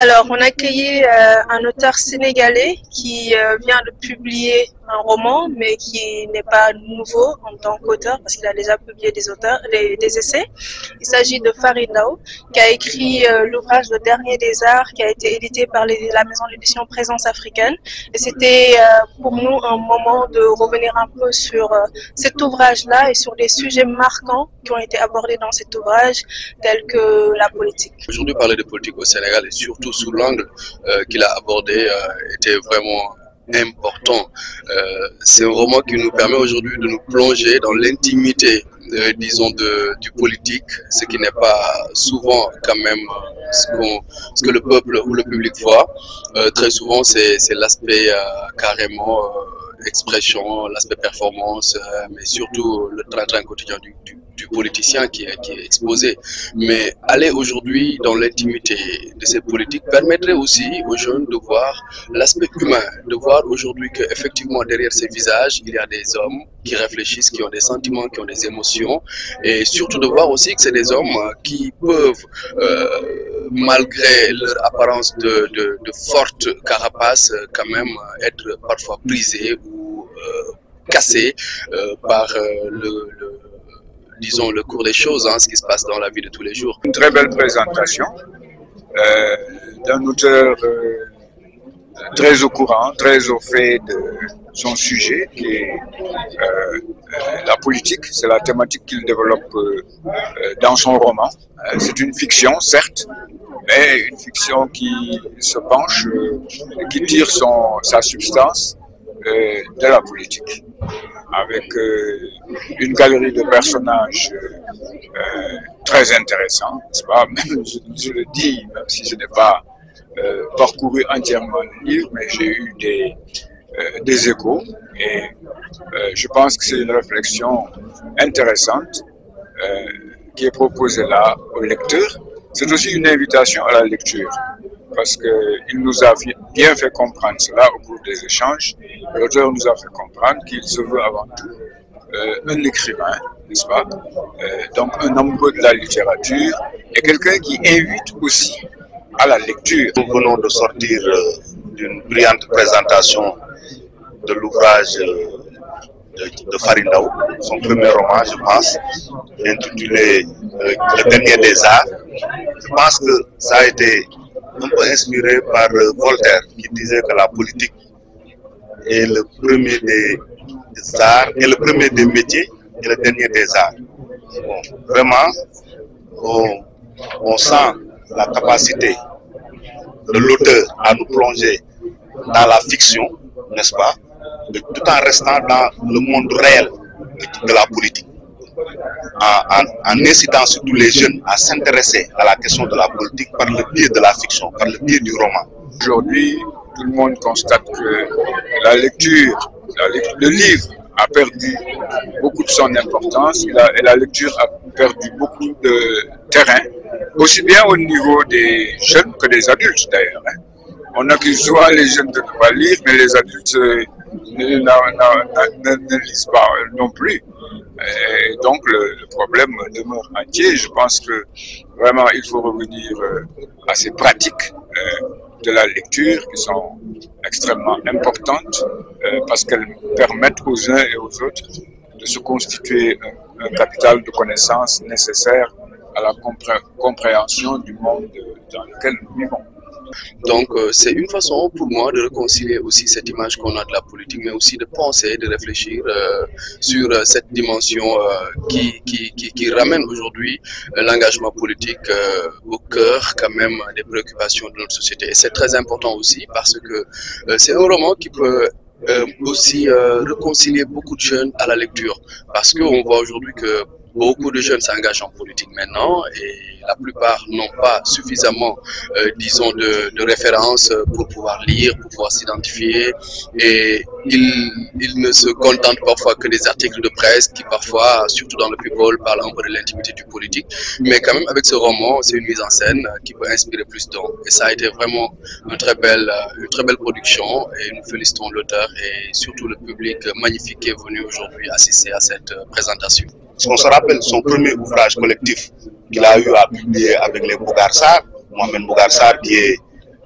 Alors, on a accueilli un auteur sénégalais qui vient de publier un roman, mais qui n'est pas nouveau en tant qu'auteur, parce qu'il a déjà publié des essais. Il s'agit de Farid Ndao, qui a écrit l'ouvrage Le Dernier des Arts, qui a été édité par la maison d'édition Présence Africaine. Et c'était pour nous un moment de revenir un peu sur cet ouvrage-là et sur des sujets marquants qui ont été abordés dans cet ouvrage, tels que la politique. Aujourd'hui, parler de politique au Sénégal et surtout sous l'angle qu'il a abordé était vraiment important. C'est un roman qui nous permet aujourd'hui de nous plonger dans l'intimité, disons, du politique, ce qui n'est pas souvent quand même ce que le peuple ou le public voit. Très souvent, c'est l'aspect carrément expression, l'aspect performance, mais surtout le train-train quotidien du politicien qui est exposé. Mais aller aujourd'hui dans l'intimité de ces politiques permettrait aussi aux jeunes de voir l'aspect humain, de voir aujourd'hui qu'effectivement derrière ces visages, il y a des hommes qui réfléchissent, qui ont des sentiments, qui ont des émotions, et surtout de voir aussi que c'est des hommes qui peuvent, malgré leur apparence de forte carapace, quand même être parfois brisés ou cassés par disons, le cours des choses, ce qui se passe dans la vie de tous les jours. Une très belle présentation d'un auteur très au courant, très au fait de son sujet, qui est la politique. C'est la thématique qu'il développe dans son roman. C'est une fiction, certes, mais une fiction qui se penche, qui tire sa substance de la politique, avec une galerie de personnages très intéressants, n'est-ce pas? Même, je le dis, même si je n'ai pas parcouru entièrement le livre, mais j'ai eu des échos, et je pense que c'est une réflexion intéressante qui est proposée là au lecteur. C'est aussi une invitation à la lecture, parce qu'il nous a bien fait comprendre cela au cours des échanges. L'auteur nous a fait comprendre qu'il se veut avant tout un écrivain, n'est-ce pas? Donc un amoureux de la littérature et quelqu'un qui invite aussi à la lecture. Nous venons de sortir d'une brillante présentation de l'ouvrage de Farid Ndao, son premier roman, je pense, intitulé Le Dernier des Arts. Je pense que ça a été un peu inspiré par Voltaire, qui disait que la politique est le premier des arts, et le premier des métiers et le dernier des arts. Bon, vraiment, on sent la capacité de l'auteur à nous plonger dans la fiction, n'est-ce pas, tout en restant dans le monde réel de la politique, en incitant surtout les jeunes à s'intéresser à la question de la politique par le biais de la fiction, par le biais du roman. Aujourd'hui, tout le monde constate que la lecture, le livre a perdu beaucoup de son importance, et la lecture a perdu beaucoup de terrain, aussi bien au niveau des jeunes que des adultes d'ailleurs. On accuse souvent les jeunes de ne pas lire, mais les adultes ne lisent pas non plus. Et donc le problème demeure entier. Je pense que vraiment il faut revenir à ces pratiques de la lecture qui sont extrêmement importantes parce qu'elles permettent aux uns et aux autres de se constituer un capital de connaissances nécessaire à la compréhension du monde dans lequel nous vivons. Donc c'est une façon pour moi de réconcilier aussi cette image qu'on a de la politique, mais aussi de penser, de réfléchir sur cette dimension qui ramène aujourd'hui l'engagement politique au cœur quand même des préoccupations de notre société. Et c'est très important aussi parce que c'est un roman qui peut aussi réconcilier beaucoup de jeunes à la lecture, parce qu'on voit aujourd'hui que beaucoup de jeunes s'engagent en politique maintenant et la plupart n'ont pas suffisamment, disons, de références pour pouvoir lire, pour pouvoir s'identifier, et ils ne se contentent parfois que des articles de presse qui parfois, surtout dans le people, parlent un peu de l'intimité du politique. Mais quand même avec ce roman, c'est une mise en scène qui peut inspirer plus d'hommes. Et ça a été vraiment une très belle production, et nous félicitons l'auteur et surtout le public magnifique qui est venu aujourd'hui assister à cette présentation. On se rappelle son premier ouvrage collectif qu'il a eu à publier avec les Bougar Sarr, Mohamed Bougar Sarr, qui est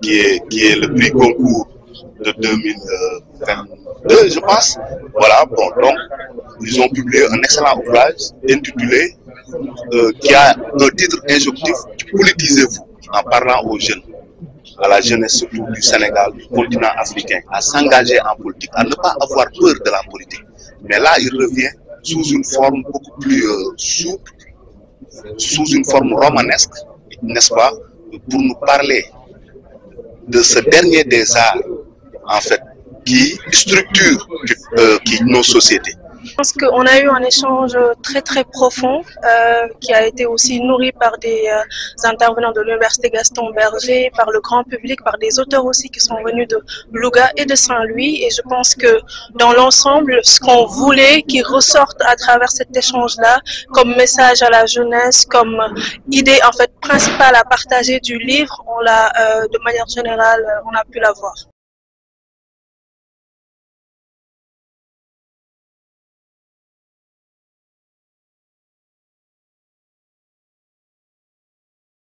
qui est le prix concours de 2022, je pense. Voilà, bon, donc, ils ont publié un excellent ouvrage intitulé qui a un titre injonctif, politisez-vous, en parlant aux jeunes, à la jeunesse surtout du Sénégal, du continent africain, à s'engager en politique, à ne pas avoir peur de la politique. Mais là, il revient sous une forme beaucoup plus souple, sous une forme romanesque, n'est-ce pas, pour nous parler de ce dernier des arts, en fait, qui structure nos sociétés. Je pense qu'on a eu un échange très profond qui a été aussi nourri par des intervenants de l'Université Gaston Berger, par le grand public, par des auteurs aussi qui sont venus de Louga et de Saint-Louis. Et je pense que dans l'ensemble, ce qu'on voulait qui ressorte à travers cet échange-là, comme message à la jeunesse, comme idée en fait principale à partager du livre, on l'a de manière générale, on a pu l'avoir.